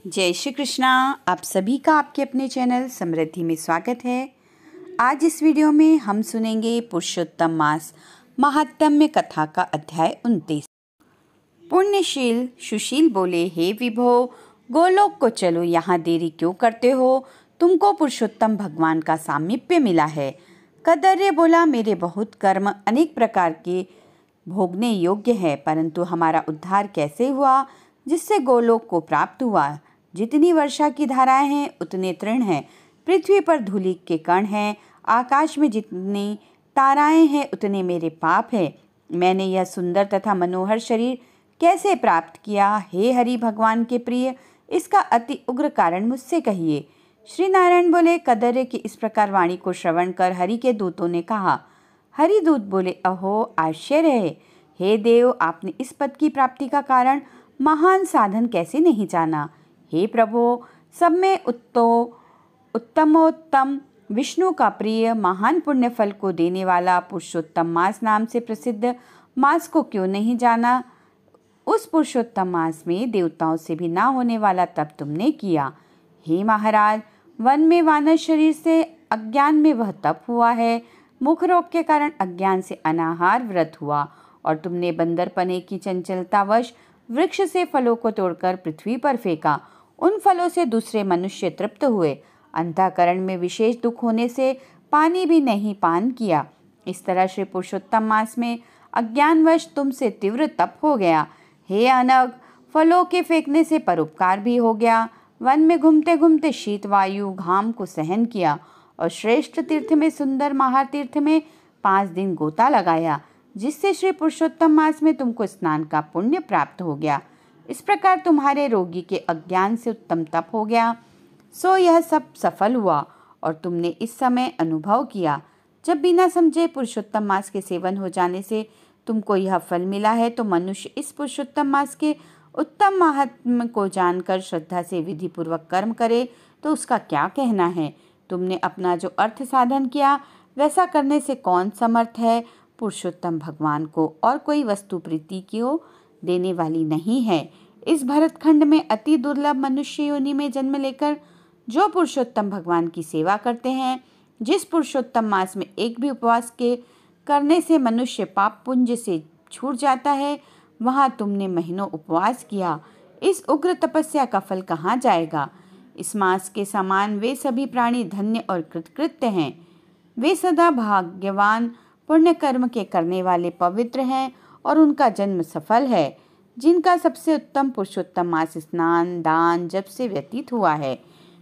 जय श्री कृष्णा। आप सभी का आपके अपने चैनल समृद्धि में स्वागत है। आज इस वीडियो में हम सुनेंगे पुरुषोत्तम मास महात्म्य कथा का अध्याय 29। पुण्यशील सुशील बोले, हे विभो, गोलोक को चलो, यहाँ देरी क्यों करते हो? तुमको पुरुषोत्तम भगवान का सामीप्य मिला है। कदर्य बोला, मेरे बहुत कर्म अनेक प्रकार के भोगने योग्य है, परंतु हमारा उद्धार कैसे हुआ जिससे गोलोक को प्राप्त हुआ? जितनी वर्षा की धाराएं हैं उतने तृण हैं, पृथ्वी पर धूलि के कण हैं, आकाश में जितनी ताराएं हैं उतने मेरे पाप हैं। मैंने यह सुंदर तथा मनोहर शरीर कैसे प्राप्त किया? हे हरि भगवान के प्रिय, इसका अति उग्र कारण मुझसे कहिए। श्री नारायण बोले, कदर्य की इस प्रकार वाणी को श्रवण कर हरि के दूतों ने कहा। हरिदूत बोले, अहो आश्चर्य है, हे देव, आपने इस पद की प्राप्ति का कारण महान साधन कैसे नहीं जाना? हे प्रभु, सब में उत्तमोत्तम विष्णु का प्रिय महान पुण्य फल को देने वाला पुरुषोत्तम मास नाम से प्रसिद्ध मास को क्यों नहीं जाना? उस पुरुषोत्तम मास में देवताओं से भी ना होने वाला तप तुमने किया। हे महाराज, वन में वानर शरीर से अज्ञान में वह तप हुआ है। मुख रोग के कारण अज्ञान से अनाहार व्रत हुआ, और तुमने बंदरपने की चंचलतावश वृक्ष से फलों को तोड़कर पृथ्वी पर फेंका। उन फलों से दूसरे मनुष्य तृप्त हुए। अंतःकरण में विशेष दुख होने से पानी भी नहीं पान किया। इस तरह श्री पुरुषोत्तम मास में अज्ञानवश तुमसे तीव्र तप हो गया। हे अनग, फलों के फेंकने से परोपकार भी हो गया। वन में घूमते घूमते शीत वायु घाम को सहन किया, और श्रेष्ठ तीर्थ में सुंदर महातीर्थ में 5 दिन गोता लगाया, जिससे श्री पुरुषोत्तम मास में तुमको स्नान का पुण्य प्राप्त हो गया। इस प्रकार तुम्हारे रोगी के अज्ञान से उत्तम तप हो गया। सो यह सब सफल हुआ, और तुमने इस समय अनुभव किया। जब बिना समझे पुरुषोत्तम मास के सेवन हो जाने से तुमको यह फल मिला है, तो मनुष्य इस पुरुषोत्तम मास के उत्तम महात्म्य को जानकर श्रद्धा से विधि पूर्वक कर्म करे तो उसका क्या कहना है? तुमने अपना जो अर्थ साधन किया वैसा करने से कौन समर्थ है? पुरुषोत्तम भगवान को और कोई वस्तु प्रीति क्यों देने वाली नहीं है। इस भरतखंड में अति दुर्लभ मनुष्य योनि में जन्म लेकर जो पुरुषोत्तम भगवान की सेवा करते हैं, जिस पुरुषोत्तम मास में एक भी उपवास के करने से मनुष्य पाप पुंज से छूट जाता है, वहाँ तुमने महीनों उपवास किया। इस उग्र तपस्या का फल कहाँ जाएगा? इस मास के समान वे सभी प्राणी धन्य और कृतकृत्य हैं। वे सदा भाग्यवान पुण्य कर्म के करने वाले पवित्र हैं, और उनका जन्म सफल है, जिनका सबसे उत्तम पुरुषोत्तम मास स्नान दान जप से व्यतीत हुआ है।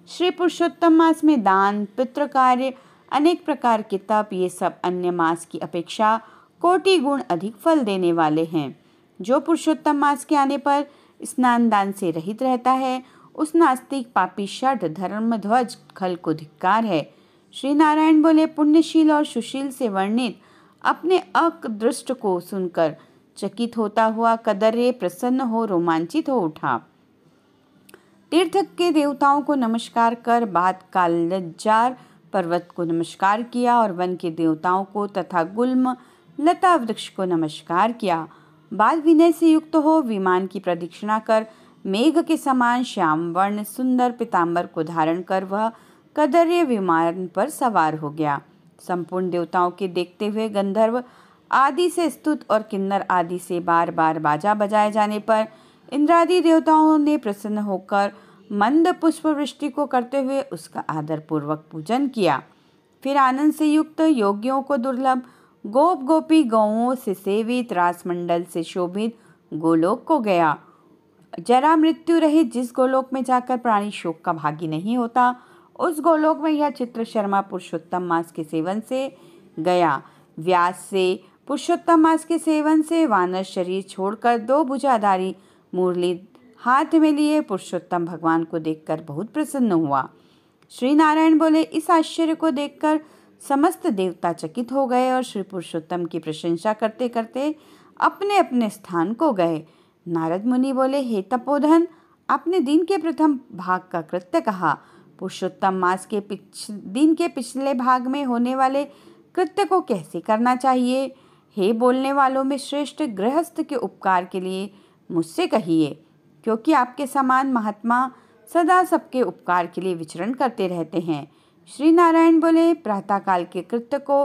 श्री पुरुषोत्तम मास में दान, पितृ कार्य, अनेक प्रकार के तप, ये सब अन्य मास की अपेक्षा कोटि गुण अधिक फल देने वाले हैं। जो पुरुषोत्तम मास के आने पर स्नान दान से रहित रहता है, उस नास्तिक पापी षड धर्म ध्वज खल को धिक्कार है। श्री नारायण बोले, पुण्यशील और सुशील से वर्णित अपने अदृष्ट को सुनकर चकित होता हुआ कदर्य प्रसन्न हो रोमांचित हो उठा। तीर्थ के देवताओं को नमस्कार कर बाद कालजार पर्वत को नमस्कार किया, और वन के देवताओं को तथा गुल्म लता वृक्ष को नमस्कार किया। बाद विनय से युक्त हो विमान की प्रदक्षिणा कर मेघ के समान श्याम वर्ण सुंदर पीताम्बर को धारण कर वह कदर्य विमान पर सवार हो गया। संपूर्ण देवताओं के देखते हुए गंधर्व आदि से स्तुत और किन्नर आदि से बार बार बाजा बजाए जाने पर इंद्रादि देवताओं ने प्रसन्न होकर मंद पुष्प वृष्टि को करते हुए उसका आदर पूर्वक पूजन किया। फिर आनंद से युक्त योगियों को दुर्लभ गोप गोपी गौओं से सेवित रासमंडल से शोभित गोलोक को गया। जरा मृत्यु रहित जिस गोलोक में जाकर प्राणी शोक का भागी नहीं होता, उस गोलोक में यह चित्र शर्मा पुरुषोत्तम मास के सेवन से गया। व्यास से पुरुषोत्तम मास के सेवन से वानर शरीर छोड़कर 2 भुजाधारी मुरली हाथ में लिए पुरुषोत्तम भगवान को देखकर बहुत प्रसन्न हुआ। श्री नारायण बोले, इस आश्चर्य को देखकर समस्त देवता चकित हो गए और श्री पुरुषोत्तम की प्रशंसा करते करते अपने अपने स्थान को गए। नारद मुनि बोले, हे तपोधन, आपने दिन के प्रथम भाग का कृत्य कहा। पुरुषोत्तम मास के दिन के पिछले भाग में होने वाले कृत्य को कैसे करना चाहिए? हे बोलने वालों में श्रेष्ठ, गृहस्थ के उपकार के लिए मुझसे कहिए, क्योंकि आपके समान महात्मा सदा सबके उपकार के लिए विचरण करते रहते हैं। श्री नारायण बोले, प्रातःकाल के कृत्य को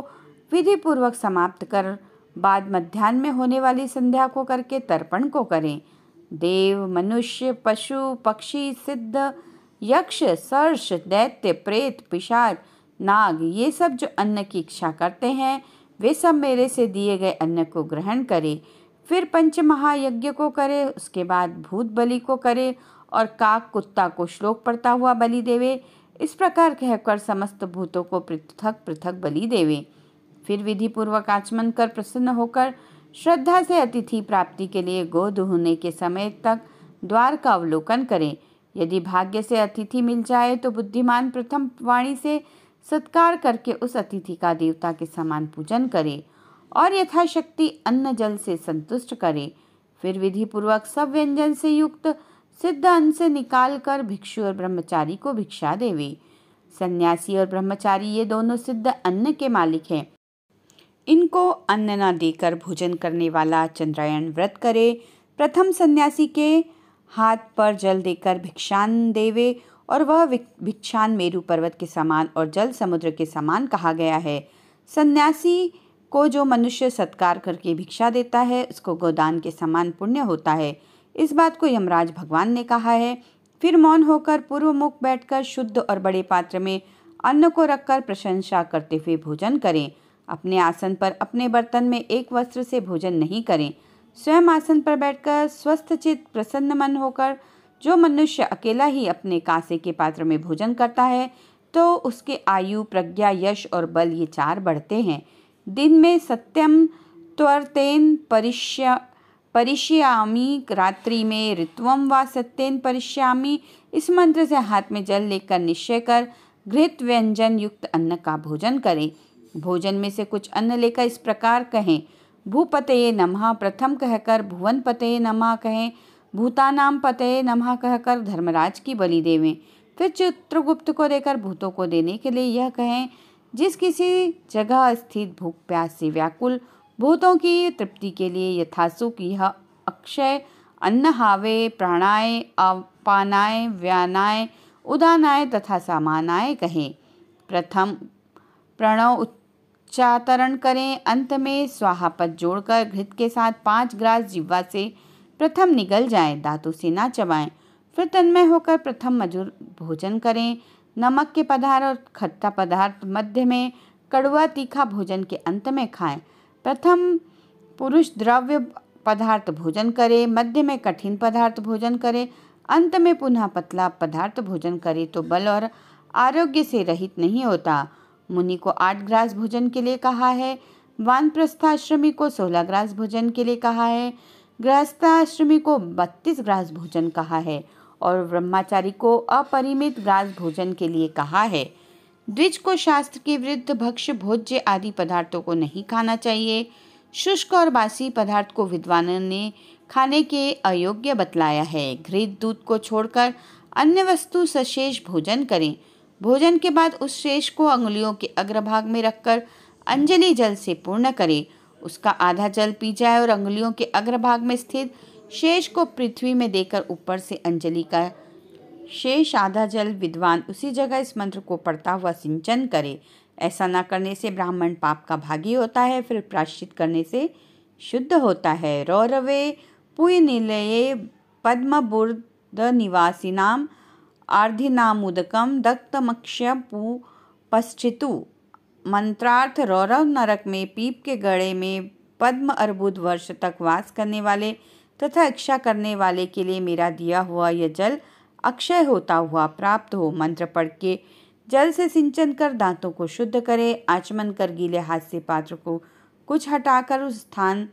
विधि पूर्वक समाप्त कर बाद मध्याह्न में होने वाली संध्या को करके तर्पण को करें। देव, मनुष्य, पशु, पक्षी, सिद्ध, यक्ष, सर्ष, दैत्य, प्रेत, पिशाच, नाग, ये सब जो अन्न की इच्छा करते हैं वे सब मेरे से दिए गए अन्न को ग्रहण करे। फिर पंच महायज्ञ को करे, उसके बाद भूत बलि को करे और काक कुत्ता को श्लोक पढ़ता हुआ बलि देवे। इस प्रकार कहकर समस्त भूतों को पृथक पृथक बलि देवे। फिर विधि पूर्वक आचमन कर प्रसन्न होकर श्रद्धा से अतिथि प्राप्ति के लिए गोद होने के समय तक द्वार का अवलोकन करें। यदि भाग्य से अतिथि मिल जाए तो बुद्धिमान प्रथम वाणी से सत्कार करके उस अतिथि का देवता के समान पूजन करे और यथाशक्ति अन्न जल से संतुष्ट करे। फिर विधि पूर्वक सब व्यंजन से युक्त सिद्ध अन्न से निकाल कर भिक्षु और ब्रह्मचारी को भिक्षा देवे। सन्यासी और ब्रह्मचारी ये दोनों सिद्ध अन्न के मालिक हैं। इनको अन्न न देकर भोजन करने वाला चंद्रायण व्रत करे। प्रथम सन्यासी के हाथ पर जल देकर भिक्षान देवे और वह भिक्षान मेरु पर्वत के समान और जल समुद्र के समान कहा गया है। सन्यासी को जो मनुष्य सत्कार करके भिक्षा देता है उसको गोदान के समान पुण्य होता है। इस बात को यमराज भगवान ने कहा है। फिर मौन होकर पूर्व मुख बैठकर शुद्ध और बड़े पात्र में अन्न को रखकर प्रशंसा करते हुए भोजन करें। अपने आसन पर अपने बर्तन में एक वस्त्र से भोजन नहीं करें। स्वयं आसन पर बैठकर स्वस्थ चित्त प्रसन्न मन होकर जो मनुष्य अकेला ही अपने कांसे के पात्र में भोजन करता है तो उसके आयु, प्रज्ञा, यश और बल ये चार बढ़ते हैं। दिन में सत्यम त्वर्तेन परिष्यामि, रात्रि में ऋत्वम व सत्येन परिष्यामि। इस मंत्र से हाथ में जल लेकर निश्चय कर घृत व्यंजन युक्त अन्न का भोजन करें। भोजन में से कुछ अन्न लेकर इस प्रकार कहें, भूपतये नमः प्रथम कहकर भुवन पतये नमः कहें, भूतानाम पतये नमः कहकर धर्मराज की बलि देवें। फिर चित्रगुप्त को देकर भूतों को देने के लिए यह कहें, जिस किसी जगह स्थित भूख प्यास से व्याकुल भूतों की तृप्ति के लिए यथासुख यह अक्षय अन्न हावे, प्राणाय, अपानाय, व्यानाय, उदानाय तथा समानाय कहें। प्रथम प्रणव उच्चारण करें, अंत में स्वाहा पद जोड़कर घृत के साथ 5 ग्रास जिह्वा से प्रथम निगल जाएं, दांतों से ना चबाएं। फिर तन्मय होकर प्रथम मधुर भोजन करें। नमक के पदार्थ और खट्टा पदार्थ मध्य में, कड़वा तीखा भोजन के अंत में खाएं। प्रथम पुरुष द्रव्य पदार्थ भोजन करें, मध्य में कठिन पदार्थ भोजन करें, अंत में पुनः पतला पदार्थ भोजन करें तो बल और आरोग्य से रहित नहीं होता। मुनि को 8 ग्रास भोजन के लिए कहा है, वानप्रस्थाश्रमी को 16 ग्रास भोजन के लिए कहा है, गृहस्थाश्रमी को 32 ग्रास भोजन कहा है और ब्रह्मचारी को अपरिमित ग्रास भोजन के लिए कहा है। द्विज को शास्त्र के विरुद्ध भक्ष्य, भोज्य आदि पदार्थों को नहीं खाना चाहिए। शुष्क और बासी पदार्थ को विद्वानों ने खाने के अयोग्य बतलाया है। घृत दूध को छोड़कर अन्य वस्तु सशेष भोजन करें। भोजन के बाद उस शेष को अंगुलियों के अग्रभाग में रखकर अंजलि जल से पूर्ण करें। उसका आधा जल पी जाए और अंगुलियों के अग्रभाग में स्थित शेष को पृथ्वी में देकर ऊपर से अंजलि का शेष आधा जल विद्वान उसी जगह इस मंत्र को पढ़ता हुआ सिंचन करे। ऐसा न करने से ब्राह्मण पाप का भागी होता है, फिर प्रायश्चित करने से शुद्ध होता है। रौरवे पुय निलये पद्मबुर्द निवासिनाम आर्धिनामुदकम दत्तमक्ष्य पु पश्चितु। मंत्रार्थ, रौरव नरक में पीप के गड़े में पद्म अर्बुद वर्ष तक वास करने वाले तथा इच्छा करने वाले के लिए मेरा दिया हुआ यह जल अक्षय होता हुआ प्राप्त हो। मंत्र पढ़ के जल से सिंचन कर दांतों को शुद्ध करे। आचमन कर गीले हाथ से पात्र को कुछ हटाकर उस स्थान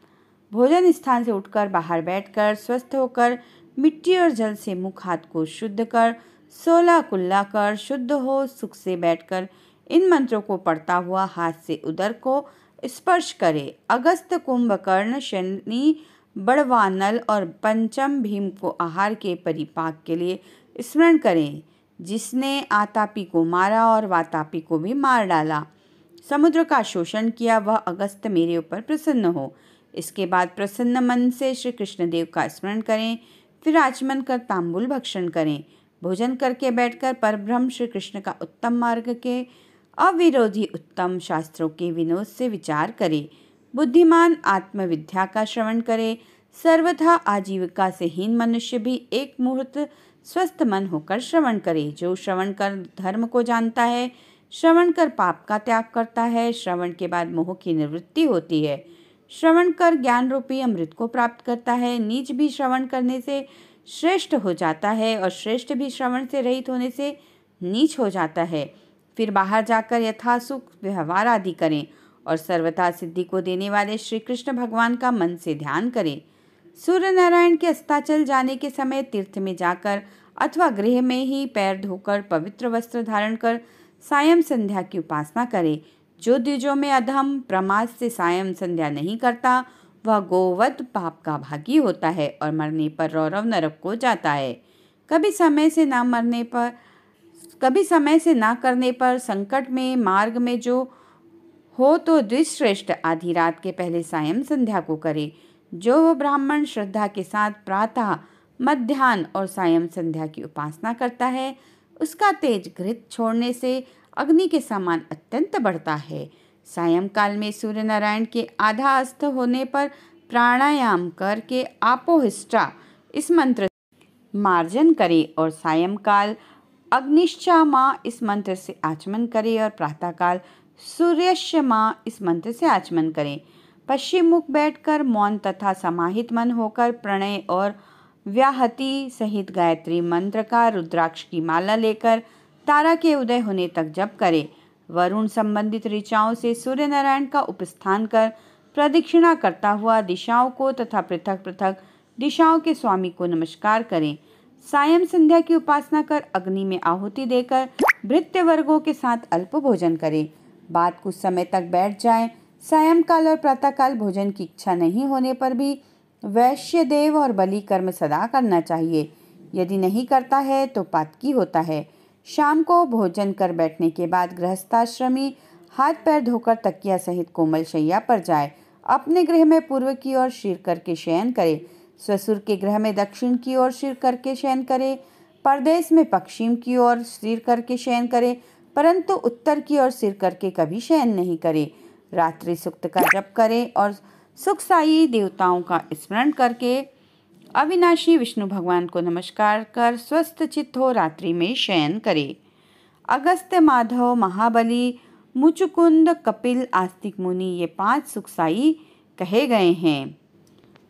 भोजन स्थान से उठकर बाहर बैठकर स्वस्थ होकर मिट्टी और जल से मुख हाथ को शुद्ध कर 16 कुल्ला कर शुद्ध हो सुख से बैठकर इन मंत्रों को पढ़ता हुआ हाथ से उदर को स्पर्श करे। अगस्त, कुंभकर्ण, शनि, बड़वानल और पंचम भीम को आहार के परिपाक के लिए स्मरण करें। जिसने आतापी को मारा और वातापी को भी मार डाला, समुद्र का शोषण किया, वह अगस्त मेरे ऊपर प्रसन्न हो। इसके बाद प्रसन्न मन से श्री कृष्णदेव का स्मरण करें। फिर आचमन कर तांबुल भक्षण करें। भोजन करके बैठकर परब्रह्म श्री कृष्ण का उत्तम मार्ग के अविरोधी उत्तम शास्त्रों के विनोद से विचार करे। बुद्धिमान आत्मविद्या का श्रवण करे। सर्वथा आजीविका से हीन मनुष्य भी एक मुहूर्त स्वस्थ मन होकर श्रवण करे। जो श्रवण कर धर्म को जानता है, श्रवण कर पाप का त्याग करता है, श्रवण के बाद मोह की निवृत्ति होती है, श्रवण कर ज्ञान रूपी अमृत को प्राप्त करता है। नीच भी श्रवण करने से श्रेष्ठ हो जाता है और श्रेष्ठ भी श्रवण से रहित होने से नीच हो जाता है। फिर बाहर जाकर यथासुख व्यवहार आदि करें और सर्वथा सिद्धि को देने वाले श्री कृष्ण भगवान का मन से ध्यान करें। सूर्य नारायण के अस्ताचल जाने के समय तीर्थ में जाकर अथवा गृह में ही पैर धोकर पवित्र वस्त्र धारण कर सायं संध्या की उपासना करे। जो द्विजों में अधम प्रमाद से सायं संध्या नहीं करता, वह गोवध पाप का भागी होता है और मरने पर रौरव नरक को जाता है। कभी समय से ना करने पर संकट में मार्ग में जो हो तो द्विश्रेष्ठ आधी रात के पहले सायं संध्या को करे। जो ब्राह्मण श्रद्धा के साथ प्रातः, मध्याह्न और सायं संध्या की उपासना करता है, उसका तेज घृत छोड़ने से अग्नि के समान अत्यंत बढ़ता है। सायंकाल में सूर्य नारायण के आधा अस्त होने पर प्राणायाम करके आपोहिष्टा इस मंत्र मार्जन करे और सायंकाल अग्निश्चामा इस मंत्र से आचमन करे और प्रातःकाल सूर्यश्चमा इस मंत्र से आचमन करें। पश्चिम मुख बैठकर मौन तथा समाहित मन होकर प्रणय और व्याहति सहित गायत्री मंत्र का रुद्राक्ष की माला लेकर तारा के उदय होने तक जप करे। वरुण संबंधित ऋचाओं से सूर्य नारायण का उपस्थान कर प्रदक्षिणा करता हुआ दिशाओं को तथा पृथक पृथक दिशाओं के स्वामी को नमस्कार करें। सायं संध्या की उपासना कर अग्नि में आहुति देकर भृत्य वर्गों के साथ अल्प भोजन करें। बाद कुछ समय तक बैठ जाएं। सायंकाल और प्रातःकाल भोजन की इच्छा नहीं होने पर भी वैश्य देव और बलि कर्म सदा करना चाहिए। यदि नहीं करता है तो पातकी होता है। शाम को भोजन कर बैठने के बाद गृहस्थाश्रमी हाथ पैर धोकर तकिया सहित कोमल शैया पर जाए। अपने गृह में पूर्व की ओर सिर करके शयन करे। ससुर के गृह में दक्षिण की ओर सिर करके शयन करे। परदेश में पश्चिम की ओर सिर करके शयन करे, परंतु उत्तर की ओर सिर करके कभी शयन नहीं करे। रात्रि सूक्त का जप करे और सुखसाई देवताओं का स्मरण करके अविनाशी विष्णु भगवान को नमस्कार कर स्वस्थ चित्त हो रात्रि में शयन करे। अगस्त्य, माधव, महाबली, मुचुकुंद, कपिल, आस्तिक मुनि ये 5 सुखसाई कहे गए हैं।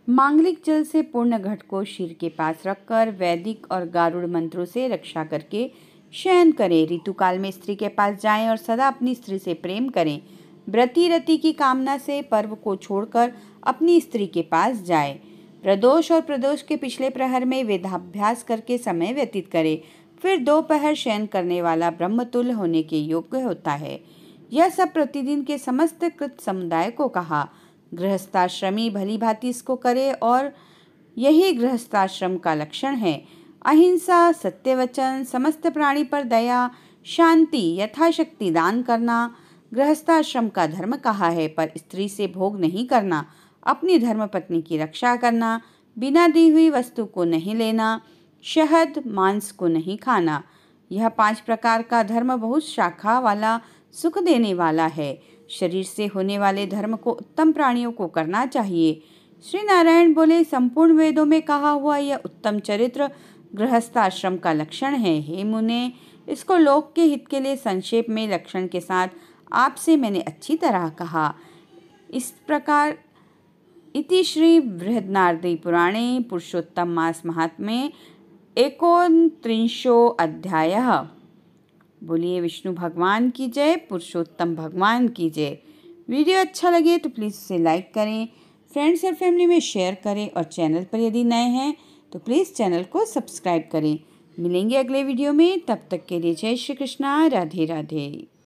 मांगलिक जल से पूर्ण घट को शीर के पास रखकर वैदिक और गारुड़ मंत्रों से रक्षा करके शयन करें। ऋतुकाल में स्त्री के पास जाएं और सदा अपनी स्त्री से प्रेम करें। व्रती रति की कामना से पर्व को छोड़कर अपनी स्त्री के पास जाए। प्रदोष और प्रदोष के पिछले प्रहर में वेदाभ्यास करके समय व्यतीत करे। फिर दोपहर शयन करने वाला ब्रह्मतुल्य होने के योग्य होता है। यह सब प्रतिदिन के समस्त कृत समुदाय को कहा। गृहस्थाश्रमी भली भांति इसको करे और यही गृहस्थाश्रम का लक्षण है। अहिंसा, सत्यवचन, समस्त प्राणी पर दया, शांति, यथाशक्ति दान करना गृहस्थाश्रम का धर्म कहा है। पर स्त्री से भोग नहीं करना, अपनी धर्मपत्नी की रक्षा करना, बिना दी हुई वस्तु को नहीं लेना, शहद मांस को नहीं खाना। यह 5 प्रकार का धर्म बहुत शाखा वाला, सुख देने वाला है। शरीर से होने वाले धर्म को उत्तम प्राणियों को करना चाहिए। श्री नारायण बोले, संपूर्ण वेदों में कहा हुआ यह उत्तम चरित्र गृहस्थाश्रम का लक्षण है। हे मुने, इसको लोक के हित के लिए संक्षेप में लक्षण के साथ आपसे मैंने अच्छी तरह कहा। इस प्रकार इति श्री बृहन्नारदी पुराणे पुरुषोत्तम मास महात्म्ये 39 अध्यायः। बोलिए विष्णु भगवान की जय, पुरुषोत्तम भगवान की जय। वीडियो अच्छा लगे तो प्लीज़ उसे लाइक करें, फ्रेंड्स और फैमिली में शेयर करें और चैनल पर यदि नए हैं तो प्लीज़ चैनल को सब्सक्राइब करें। मिलेंगे अगले वीडियो में, तब तक के लिए जय श्री कृष्णा, राधे राधे।